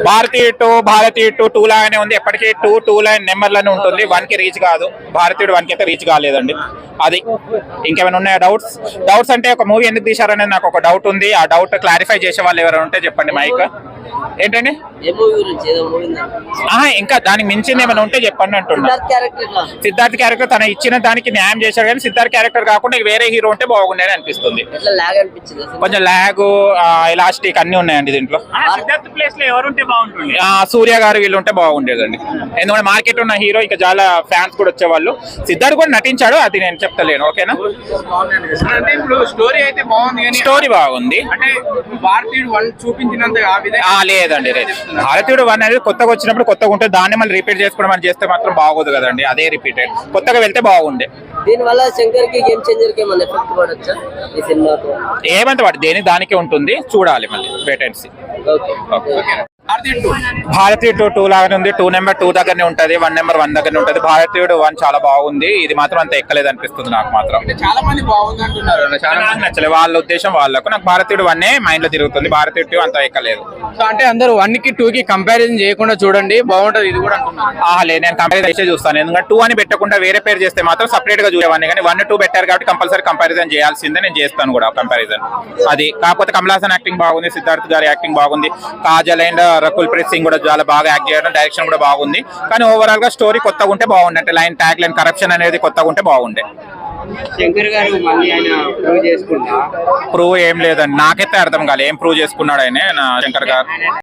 భారతీయ two లాగానే ఉంది. ఎప్పటికీ టూ లైన్ నెంబర్లోనే ఉంటుంది. 1 కి రీచ్ కాదు. భారతీయుడు 1 కి అయితే రీచ్ కాలేదండి. అది ఇంకేమైనా ఉన్నాయా డౌట్స్ అంటే ఒక మూవీ ఎందుకు తీశారనేది నాకు ఒక డౌట్ ఉంది. ఆ డౌట్ క్లారిఫై చేసే వాళ్ళు ఎవరైనా ఉంటే చెప్పండి. మైక్ ఏంటండి? ఇంకా దానికి మించింది ఏమైనా ఉంటే చెప్పండి అంటున్నా. సిద్ధార్థ్ క్యారెక్టర్ తన ఇచ్చిన దానికి న్యాయం చేశాడు, కానీ సిద్ధార్థ్ క్యారెక్టర్ కాకుండా వేరే హీరో ఉంటే బాగుండేది అనిపిస్తుంది. కొంచెం లాగ్, ఎలాస్టిక్ అన్ని ఉన్నాయండి దీంట్లో. సూర్య గారు వీళ్ళు ఉంటే బాగుండేదండి. ఎందుకంటే మార్కెట్ ఉన్న హీరో, ఇంకా చాలా ఫ్యాన్స్ కూడా వచ్చేవాళ్ళు. సిద్ధార్థ్ కూడా నటించాడు, అది నేను చెప్తలేను. ఓకేనా? స్టోరీ బాగుంది. లేదండి, భారతీయుడు 1 అనేది కొత్తగా వచ్చినప్పుడు కొత్తగా ఉంటుంది. దాన్ని మళ్ళీ రిపీట్ చేసుకోవడం అని చేస్తే మాత్రం బాగోదు కదండి. అదే రిపీటెడ్ కొత్తగా వెళ్తే బాగుండే. దీనివల్ల శంకర్ కి గేమ్ చేంజర్ కి ఏమన్నా ఎఫెక్ట్ పడొచ్చా ఈ సినిమాతో? ఏమంత వాటి దేనికి దానికే ఉంటుంది, చూడాలి మళ్ళీ వెయిట్ అండ్ సీ. భారతీయుడు 2 లాగానే ఉంది. 2 నెంబర్ 2 దగ్గరనే ఉంటది, 1 నెంబర్ 1 దగ్గరనే ఉంటది. భారతీయుడు 1 చాలా బాగుంది. ఇది మాత్రం అంత ఎక్కలేదు అనిపిస్తుంది నాకు మాత్రం. చాలా మంది బాగుంది అంటున్నారు. చాలా మంది నచ్చలేదు, వాళ్ళ ఉద్దేశం వాళ్ళకు. నాకు భారతీయుడు 1 మైండ్ లో తిరుగుతుంది. భారతీయుడు 2 అంత ఎక్కలేదు. సో అంటే అందరూ 1 కి 2 కి కంపారిజన్ చేయకుండా చూడండి, బాగుంటది ఇది కూడా అంటున్నారు. లేదు, నేను కంపారిజన్ చేసే చూస్తాను. ఎందుకంటే 2 అని పెట్టకుండా వేరే పేరు చేస్తే మాత్రం సపరేట్ గా చూడేవాడిని. కానీ 1, 2 పెట్టారు కాబట్టి కంపల్సరీ కంపారిజన్ చేయాల్సిందే. నేను చేస్తాను కూడా కంపారిజన్. అది కాకపోతే కమల్ హాసన్ యాక్టింగ్ బాగుంది, సిద్ధార్థ్ గారి యాక్టింగ్ బాగుంది, కాజల్ అండ్ రకుల్ ప్రీత్ సింగ్ కూడా చాలా బాగా యాక్ట్ చేయడం, డైరెక్షన్ కూడా బాగుంది. కానీ ఓవరాల్ గా స్టోరీ కొత్తగా ఉంటే బాగుండే. అంటే ట్యాగ్ లైన్ కరప్షన్ అనేది కొత్తగా ఉంటే బాగుండే. శంకర్ గారు మళ్ళీ ఆయన ప్రూవ్ చేసుకుంటా? ప్రూవ్ ఏం లేదండి, నాకైతే అర్థం కాలేదు ఏం ప్రూవ్ చేసుకున్నాడు ఆయన శంకర్ గారు.